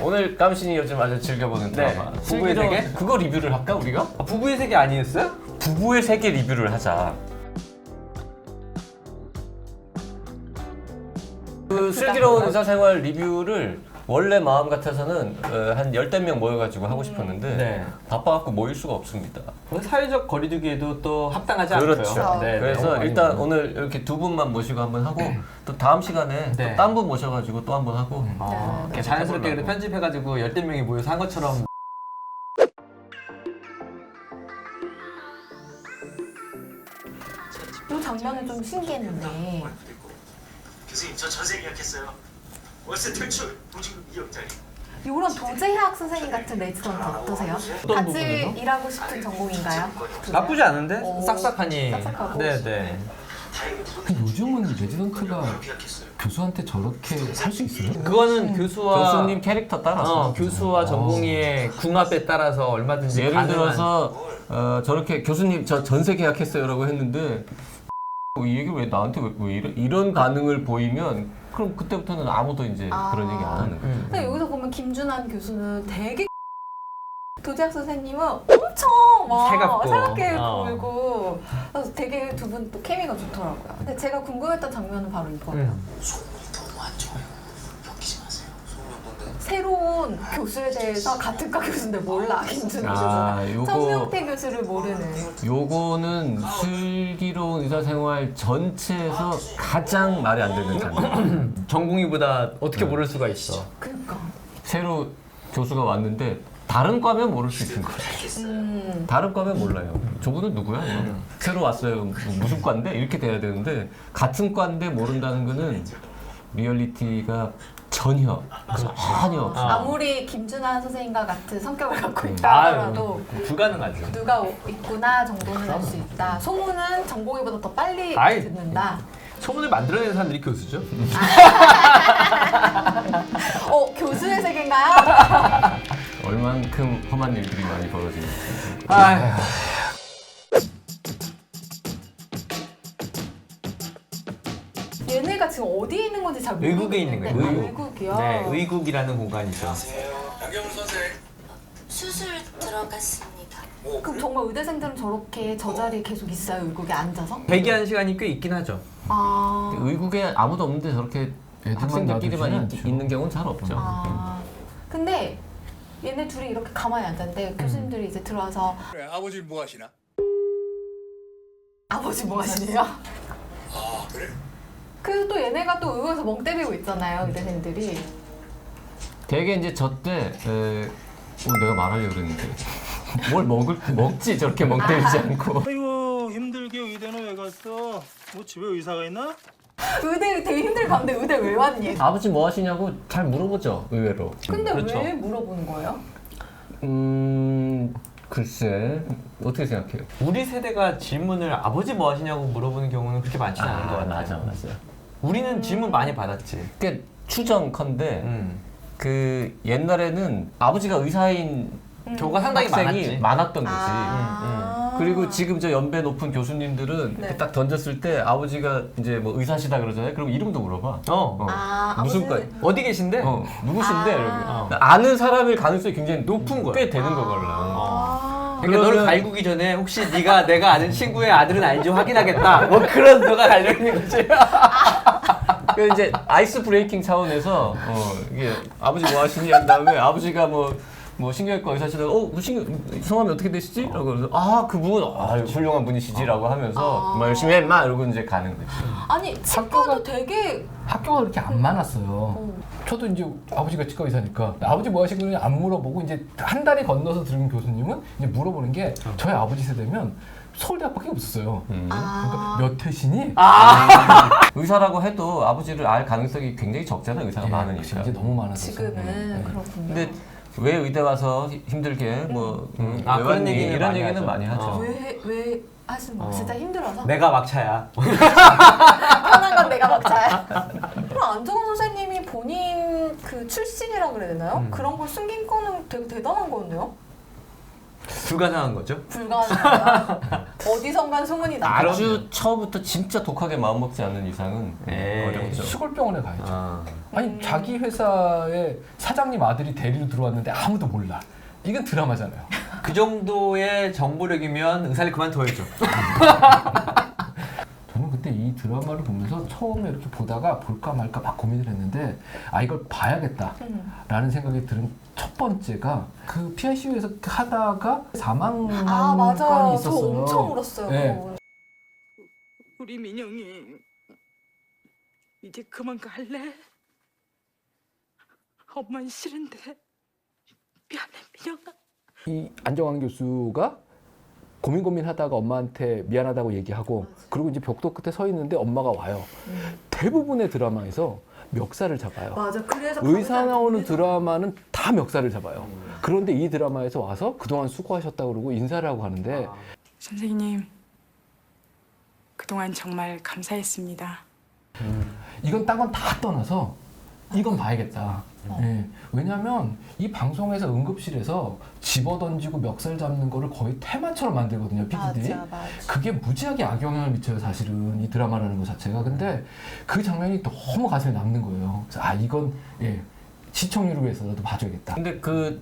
오늘 깜신이 요즘 아주 즐겨보는 드라마 부부의 세계? 그거 리뷰를 할까 우리가? 부부의 세계 아니었어요? 부부의 세계 리뷰를 하자. 그 슬기로운 의사생활 리뷰를 원래 마음 같아서는 한 10명 모여가지고 하고 싶었는데 네. 바빠갖고 모일 수가 없습니다. 사회적 거리두기에도 또 합당하지 그렇죠. 않고요. 네, 그래서 네. 일단 오늘 이렇게 두 분만 모시고 한번 하고 또 다음 시간에 네. 또 딴 분 모셔가지고 또 한번 하고 이렇게 자연스럽게 그래도 편집해가지고 10명이 모여서 한 것처럼. 이 장면은 좀 신기했는데 교수님 저 전세 계약했어요. 월세 퇴출, 보증금 2억짜리. 이런 도제학 선생님 같은 레지던트 어떠세요? 어떤 같이 부분에서? 일하고 싶은 전공인가요? 나쁘지 않은데? 오. 싹싹하니. 싹싹하고. 네네. 근데 요즘은 레지던트가 계약했어요. 교수한테 저렇게 살 수 있어요? 그거는 교수와 교수님 캐릭터 따라서 교수와 전공의의 궁합에 따라서 얼마든지 예를 가능한. 들어서 저렇게 교수님 저 전세 계약했어요라고 했는데 이 얘기 왜 나한테 왜 이런 반응을 보이면 그럼 그때부터는 아무도 이제 그런 얘기 안 하는 거죠. 근데 여기서 보면 김준환 교수는 되게 도제학 선생님은 엄청 막 살갑고. 살갑게 어. 보이고 그래서 되게 두 분 또 케미가 좋더라고요. 근데 제가 궁금했던 장면은 바로 이거예요. 소문이 너무 안 좋아요. 엮이지 마세요. 소문 뭔데? 새로운 교수에 대해서 같은 과 교수인데 몰라 김준환 아, 교수가. 요거- 성명태 교수를 모르는. 요거는 슬기로운 의사생활 전체에서 가장 말이 안 되는 장면. 전공의보다 어떻게 모를 수가 있어. 그러니까. 새로 교수가 왔는데 다른 과면 모를 수 있는 거예요. 다른 과면 몰라요. 저분은 누구야? 새로 왔어요. 무슨 과인데? 이렇게 돼야 되는데 같은 과인데 모른다는 거는 리얼리티가 전혀 없어요. 아무리 김준환 선생님과 같은 성격을 갖고 있다 하더라도 불가능하죠. 누가 있구나 정도는 알 수 있다. 소문은 전공의보다 더 빨리 아이. 듣는다. 소문을 만들어내는 사람들이 교수죠. 교수의 세계인가요? 얼만큼 험한 일들이 많이 벌어지는 아휴. 얘네가 지금 어디에 있는 건지 잘 모르겠는데. 의국에 있는 거예요. 의국이요? 네, 의국이라는 공간이죠. 양경훈 선생. 수술 들어갔습니다. 그럼 정말 의대생들은 저렇게 저 자리에 계속 있어요? 의국에 앉아서? 대기하는 시간이 꽤 있긴 하죠. 아, 의국에 아무도 없는데 저렇게 학생들끼리만 놔두지 않죠. 있는 경우는 잘 없죠. 근데 얘네 둘이 이렇게 가만히 앉았는데 교수님들이 이제 들어와서 그래, 아버지 뭐 하시나? 아버지 뭐 하시네요? 아 그래? 그리고 또 얘네가 또 의국에서 멍 때리고 있잖아요, 의대생들이. 되게 이제 저때 내가 말하려고 그랬는데 뭘 먹지 저렇게 멍 때리지 않고 아이고 힘들게 의대는 왜 갔어? 뭐 집에 의사가 있나? 의대 되게 힘들게 갔는데 의대 왜 왔니? 아버지 뭐 하시냐고 잘 물어보죠 의외로. 근데 그렇죠. 왜 물어보는 거예요? 글쎄 어떻게 생각해요? 우리 세대가 질문을 아버지 뭐 하시냐고 물어보는 경우는 그렇게 많지는 않은 것 같아요. 맞아. 우리는 질문 많이 받았지. 꽤 추정컨대 그 옛날에는 아버지가 의사인 경우가 상당히 학생이 많았지. 많았던 거지. 그리고 지금 저 연배 높은 교수님들은 네. 이렇게 딱 던졌을 때 아버지가 이제 뭐 의사시다 그러잖아요. 그럼 이름도 물어봐. 무슨 과? 어디 계신데? 누구신데? 이러고. 어. 아는 사람일 가능성이 굉장히 높은 거야. 꽤 되는 거걸로. 그러니까 너를 갈구기 전에 혹시 네가 내가 아는 친구의 아들은 아닌지 확인하겠다. 뭐 그런 거가 달려 있는 거지. 그 이제 아이스 브레이킹 차원에서 이게 아버지 뭐 하시니 한 다음에 아버지가 뭐 신경외과 의사시다가 성함이 어떻게 되시지? 라고 그래서 그분 훌륭한 분이시지라고 하면서 뭐 열심히 해 인마 이러고 이제 가는 거지. 아니 치과도 되게 학교가 그렇게 안 많았어요. 저도 이제 아버지가 치과 의사니까 아버지 뭐 하시고 그냥 안 물어보고 이제 한 달이 건너서 들은 교수님은 이제 물어보는 게 저희 아버지 세대면 서울대학밖에 없었어요. 그러니까 몇 회시니? 의사라고 해도 아버지를 알 가능성이 굉장히 적잖아요. 의사가 많으니까. 이제 너무 많아서. 지금은 그렇군요. 근데 왜 의대 와서 힘들게 왜 그런 왔니? 얘기는 이런 많이 얘기는 하죠. 많이 하죠. 왜 하시는 거예요? 진짜 힘들어서? 내가 막차야. 편한 건 내가 막자야. 그럼 안정원 선생님이 본인 그 출신이라 그래야 되나요? 그런 걸 숨긴 거는 되게 대단한 건데요? 불가능한 거죠? 불가능하다. 어디선간 소문이 나. 아주 처음부터 진짜 독하게 마음먹지 않는 이상은 어렵죠. 시골병원에 가야죠. 아. 아니 자기 회사에 사장님 아들이 대리로 들어왔는데 아무도 몰라. 이건 드라마잖아요. 그 정도의 정보력이면 의사를 그만둬야죠. 저는 그때 이 드라마를 보면서 처음에 이렇게 보다가 볼까 말까 막 고민을 했는데 이걸 봐야겠다라는 생각이 드는 첫 번째가 그 PICU에서 하다가 사망한 맞아요. 건이 저 있었어요. 엄청 울었어요. 네. 우리 민영이 이제 그만 갈래? 엄마는 싫은데 미안해 민영아. 이 안정환 교수가 고민하다가 엄마한테 미안하다고 얘기하고 그리고 이제 벽도 끝에 서 있는데 엄마가 와요. 대부분의 드라마에서 멱살을 잡아요. 맞아. 그래서 의사 나오는 드라마는 다 멱살을 잡아요. 그런데 이 드라마에서 와서 그동안 수고하셨다고 그러고 인사를 하고 가는데 선생님 그동안 정말 감사했습니다. 이건 딴 건 다 떠나서 이건 봐야겠다. 예. 왜냐하면 이 방송에서 응급실에서 집어던지고 멱살 잡는 거를 거의 테마처럼 만들거든요, PD들이. 맞아. 그게 무지하게 악영향을 미쳐요, 사실은 이 드라마라는 것 자체가. 근데 그 장면이 너무 가슴에 남는 거예요. 그래서 이건 시청률을 위해서라도 봐줘야겠다. 근데 그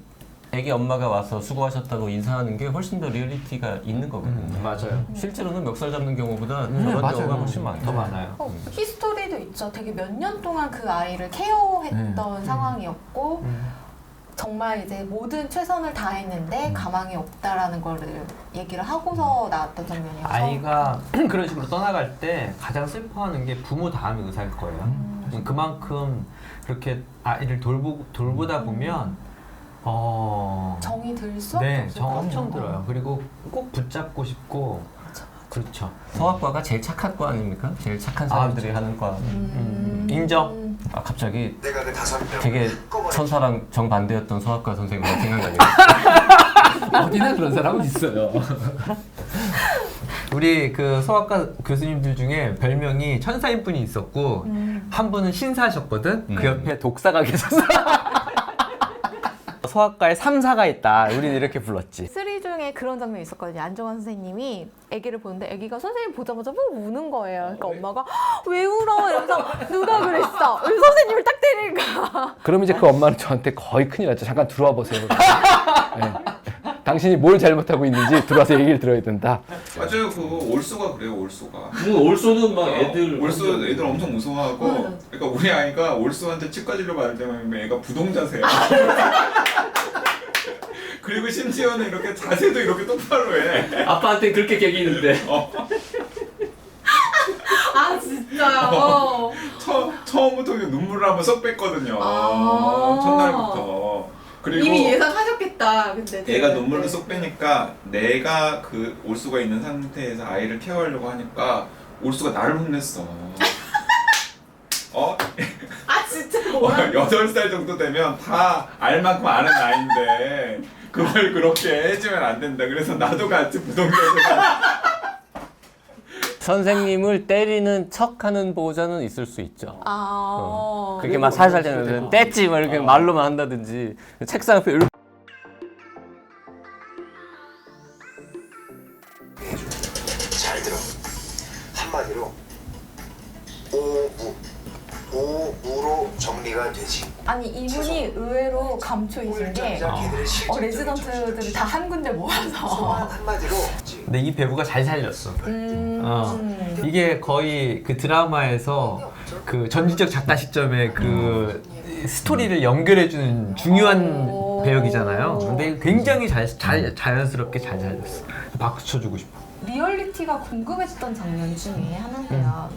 애기 엄마가 와서 수고하셨다고 인사하는 게 훨씬 더 리얼리티가 있는 거거든요. 맞아요. 실제로는 멱살 잡는 경우보다 저런 맞아요. 경우가 훨씬 많아요. 더 많아요. 히스토리도 있죠. 되게 몇 년 동안 그 아이를 케어했던 상황이었고 정말 이제 모든 최선을 다했는데 가망이 없다라는 거를 얘기를 하고서 나왔던 장면이어서 아이가 그런 식으로 떠나갈 때 가장 슬퍼하는 게 부모 다음에 의사일 거예요. 그만큼 그렇게 아이를 돌보다 보면 정이 들 수밖에 네, 없을 정 것 엄청 같아요. 들어요. 그리고 꼭 붙잡고 싶고 그렇죠. 성악과가 제일 착한 과 아닙니까? 제일 착한 사람들이 하는 과. 인정. 갑자기 내가 그 5명 되게 천사랑 정반대였던 성악과 선생님이 생각나네요. 어디나 그런 사람은 있어요. 우리 그 소아과 교수님들 중에 별명이 천사인 분이 있었고 한 분은 신사셨거든. 그 옆에 독사가 계셨어. 소아과에 3사가 있다. 우리는 이렇게 불렀지. 3 중에 그런 장면이 있었거든요. 안정환 선생님이 아기를 보는데 아기가 선생님 보자마자 막 우는 거예요. 그러니까 엄마가 왜 울어? 이러면서 누가 그랬어? 왜 선생님을 딱 때릴까? 그럼 이제 그 엄마는 저한테 거의 큰일 났죠. 잠깐 들어와 보세요. 네. 당신이 뭘 잘못하고 있는지 들어와서 얘기를 들어야 된다. 맞아요. 그거 올소가 그래요. 올소가. 올소는 막 애들 올소 애들 엄청 무서워하고. 그러니까 우리 아이가 올소한테 치과 진료 받을 때만 애가 부동자세요. 그리고 심지어는 이렇게 자세도 이렇게 똑바로 해. 아빠한테 그렇게 개기는데. 아 진짜요? 처음부터 눈물을 한번 쏙 뺐거든요. 첫날부터. 그리고 이미 예상하셨겠다. 근데 애가 눈물을 쏙 빼니까 내가 그 올수가 있는 상태에서 아이를 케어하려고 하니까 올수가 나를 혼냈어. 진짜 뭐야? 8살 정도 되면 다 알 만큼 아는 나이인데 그걸 그렇게 해주면 안 된다. 그래서 나도 같이 부동자세가 선생님을 때리는 척하는 보호자는 있을 수 있죠. 그렇게 막 살살 되면 뗐지 막 이렇게 말로만 한다든지 책상 앞에 이렇게 잘 들어. 한마디로 오무로 정리가 되지. 아니 이분이 의외로 감초이신 게 레지던트들을 다 한 군데 모아서 한마디로 근데 이 배우가 잘 살렸어. 이게 거의 그 드라마에서 그 전지적 작가 시점에 그 스토리를 연결해주는 중요한 배역이잖아요. 근데 굉장히 자연스럽게 잘 살렸어. 박수 쳐주고 싶어. 리얼리티가 궁금했던 장면 중에 하나인데요.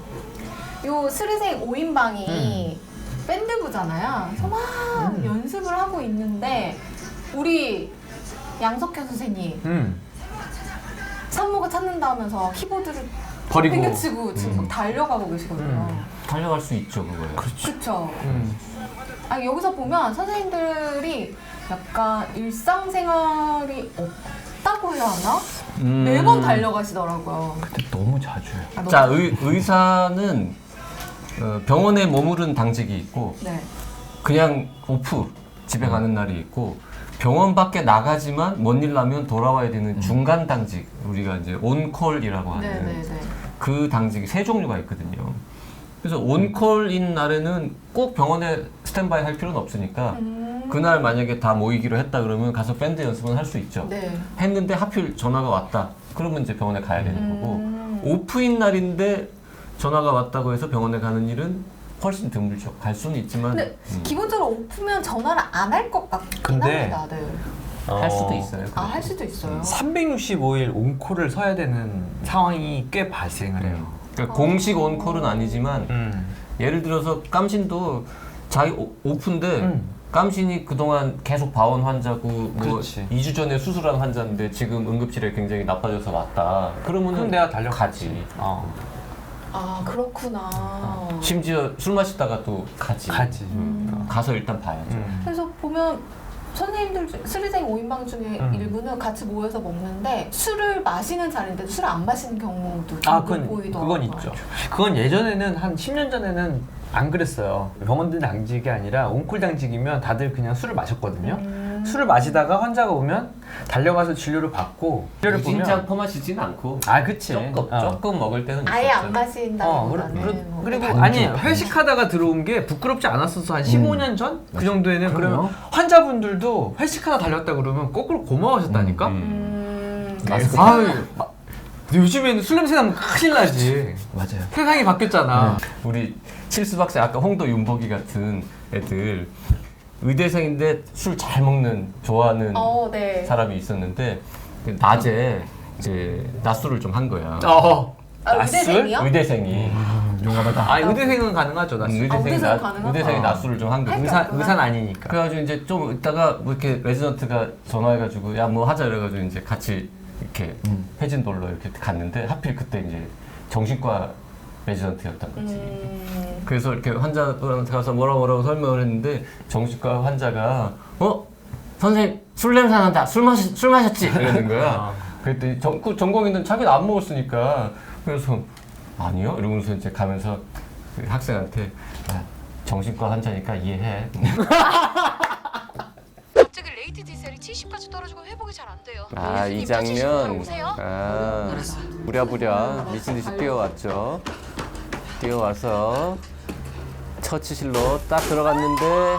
요 스르생 5인방이 밴드부잖아요. 그래서 막 연습을 하고 있는데 우리 양석현 선생님 산모가 찾는다면서 키보드를 버리고 땡겨치고 지금 막 달려가고 계시거든요. 달려갈 수 있죠, 그거요. 그렇죠. 아니, 여기서 보면 선생님들이 약간 일상생활이 없다고 해야 하나? 매번 달려가시더라고요. 근데 너무 자주 해요. 너무 자, 의사는 병원에 머무른 당직이 있고 네. 그냥 오프 집에 가는 날이 있고 병원 밖에 나가지만 뭔 일 나면 돌아와야 되는 중간 당직, 우리가 이제 온콜이라고 하는 네네네. 그 당직이 세 종류가 있거든요. 그래서 온콜인 날에는 꼭 병원에 스탠바이 할 필요는 없으니까 그날 만약에 다 모이기로 했다 그러면 가서 밴드 연습은 할 수 있죠. 네. 했는데 하필 전화가 왔다. 그러면 이제 병원에 가야 되는 거고, 오프인 날인데 전화가 왔다고 해서 병원에 가는 일은 훨씬 드물죠. 갈 수는 있지만 근데 기본적으로 오프면 전화를 안 할 것 같긴 근데 합니다. 네. 할 수도 있어요. 아, 할 수도 있어요. 365일 온콜을 서야 되는 상황이 꽤 발생을 해요. 그러니까 공식 온콜은 아니지만 예를 들어서 깜신도 자기 오픈데 깜신이 그동안 계속 봐온 환자고 뭐 그렇지. 2주 전에 수술한 환자인데 지금 응급실에 굉장히 나빠져서 왔다. 그러면은 그럼 내가 달려가지. 아, 그렇구나. 심지어 술 마시다가 또 가지. 가서 일단 봐야죠. 그래서 보면 선생님들 스리생 5인방 중에 일부는 같이 모여서 먹는데 술을 마시는 자리인데도 술을 안 마시는 경우도 보이더라고요. 그건 있죠. 그건 예전에는 한 10년 전에는 안 그랬어요. 병원들 당직이 아니라 온콜 당직이면 다들 그냥 술을 마셨거든요. 술을 마시다가 환자가 오면 달려가서 진료를 받고 진료를 진짜 퍼마시진 않고 그치. 조금 먹을 때는 아예 있었죠. 안 마신다기보다는 그리고 아니 회식하다가 들어온 게 부끄럽지 않았어서 한 15년 전? 그 정도에는 그러면 환자분들도 회식하다 달렸다 그러면 거꾸로 고마워하셨다니까? 마스크 요즘에는 술 냄새 나면 큰일 나지. 맞아요. 세상이 바뀌었잖아. 우리 칠수박사 아까 홍도 윤복이 같은 애들 의대생인데 술 잘 먹는 좋아하는 네. 사람이 있었는데 낮에 이제 낮술을 좀 한 거야. 의대생이요? 의대생이. 용감하다. 의대생은 가능하죠, 낮술. 의대생은 가능하다. 의대생이 낮술을 좀 한 거야. 의사는 아니니까. 그래가지고 이제 좀 있다가 뭐 이렇게 레지던트가 전화해가지고 야 뭐 하자 이래가지고 이제 같이 이렇게 회진 돌러 이렇게 갔는데 하필 그때 이제 정신과 레지던트였던 거지. 그래서 이렇게 환자분한테 가서 뭐라고 설명을 했는데 정신과 환자가 선생님 술 냄새 난다. 술 마셨지? 이러는 거야. 그랬더니 전공의는 자기는 안 먹었으니까 그래서 아니요? 이러면서 이제 가면서 그 학생한테 정신과 환자니까 이해해. 갑자기 레이트 디셀이 70까지 떨어지고 회복이 잘 안 돼요. 이 장면 부랴부랴 미친듯이 뛰어왔죠. 뛰어와서 처치실로 딱 들어갔는데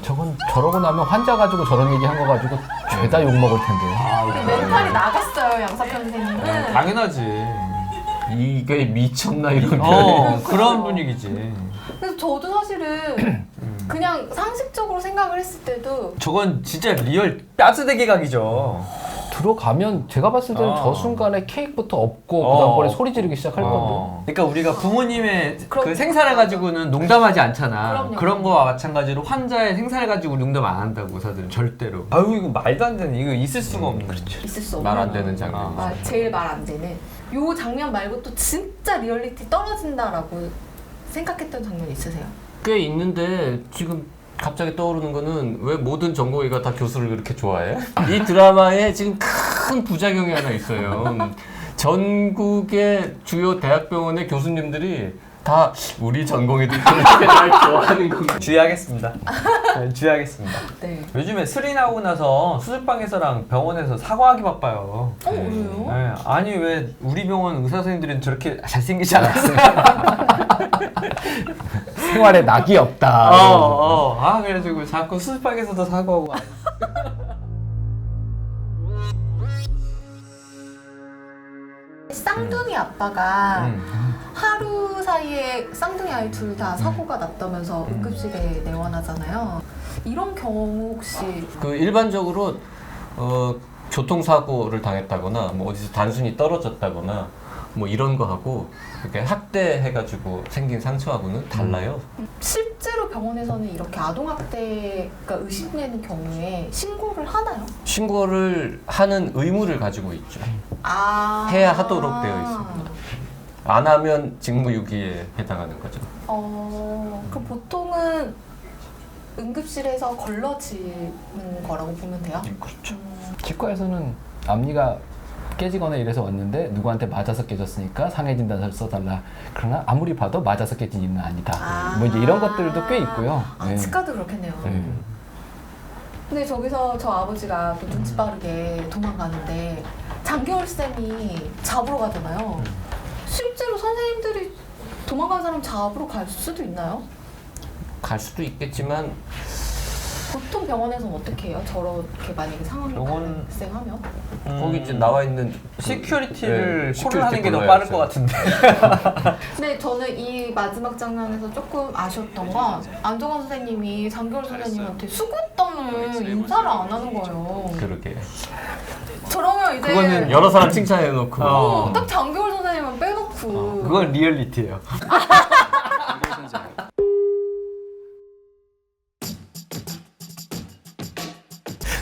저건 저러고 나면 환자 가지고 저런 얘기 한 거 가지고 죄다 욕 먹을 텐데. 멘탈이 나갔어요, 양사편 선생님은. 당연하지. 이게 미쳤나 이런 그런 분위기지. 그래서 저도 사실은 그냥 상식적으로 생각을 했을 때도 저건 진짜 리얼 뼈스대기 각이죠. 들어가면 제가 봤을 때는 저 순간에 케이크부터 엎고 그다음번에 소리 지르기 시작할 건데. 그러니까 우리가 부모님의 그럼- 그 생사를 가지고는 농담하지 않잖아. 그럼요. 그런 거와 마찬가지로 환자의 생사를 가지고 농담 안 한다고 의사들은 절대로. 아유 이거 말도 안 되는 이거 있을 수가 없는. 있을 수 없는 말 안 되는 장면. 제일 말 안 되는 요 장면 말고 또 진짜 리얼리티 떨어진다라고 생각했던 장면 있으세요? 꽤 있는데 지금 갑자기 떠오르는 거는 왜 모든 전공의가 다 교수를 그렇게 좋아해? 이 드라마에 지금 큰 부작용이 하나 있어요. 전국의 주요 대학병원의 교수님들이 다 우리 전공의들 그렇게 날 좋아하는 건가? 주의하겠습니다. 주의하겠습니다. 네. 요즘에 술이 나오고 나서 수술방에서랑 병원에서 사과하기 바빠요. 왜요? 네, 아니 왜 우리 병원 의사 선생님들은 저렇게 잘생기지 않았어요? 생활에 낙이 없다. 그래가지고 자꾸 수술방에서도 사과하고. 쌍둥이 아빠가 하루 사이에 쌍둥이 아이 둘 다 사고가 났다면서 응급실에 내원하잖아요. 이런 경우 혹시 그 일반적으로 교통사고를 당했다거나 뭐 어디서 단순히 떨어졌다거나 뭐 이런 거하고 이렇게 학대해가지고 생긴 상처하고는 달라요. 실제로 병원에서는 이렇게 아동학대가 의심되는 경우에 신고를 하나요? 신고를 하는 의무를 가지고 있죠. 해야 하도록 되어 있습니다. 안 하면 직무유기에 해당하는 거죠. 그럼 보통은 응급실에서 걸러지는 거라고 보면 돼요? 그렇죠. 치과에서는 앞니가 깨지거나 이래서 왔는데 누구한테 맞아서 깨졌으니까 상해 진단서를 써달라. 그러나 아무리 봐도 맞아서 깨진 일은 아니다. 뭐 이제 이런 것들도 꽤 있고요. 네. 치과도 그렇겠네요. 네. 근데 저기서 저 아버지가 또 눈치 빠르게 도망가는데 장겨울 쌤이 잡으러 가잖아요. 실제로 선생님들이 도망간 사람 잡으러 갈 수도 있나요? 갈 수도 있겠지만 보통 병원에서는 어떻게 해요? 저렇게 만약에 상황이 병원- 발생하면? 거기 이제 나와 있는 시큐리티를 네, 콜을 하는 게 더 불러야죠. 빠를 것 같은데. 근데 저는 이 마지막 장면에서 조금 아쉬웠던 건 안정환 선생님이 장겨울 선생님한테 수고했다는 인사를 안 하는 거예요. 그러게 저러면 이제 그거는 여러 사람 칭찬해놓고 딱 장겨울 선생님만 빼놓고 그건 리얼리티예요.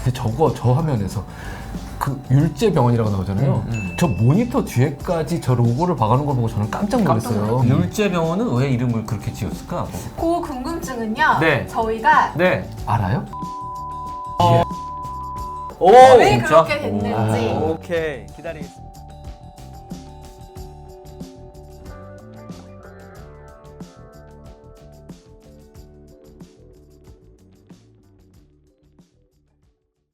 근데 저 화면에서 그 율제병원이라고 나오잖아요. 저 모니터 뒤에까지 저 로고를 박아놓은 걸 보고 저는 깜짝 놀랐어요. 율제병원은 왜 이름을 그렇게 지었을까? 그 궁금증은요. 네. 저희가 네. 알아요? 오! 왜 진짜? 그렇게 됐는지 오케이. 기다리겠습니다.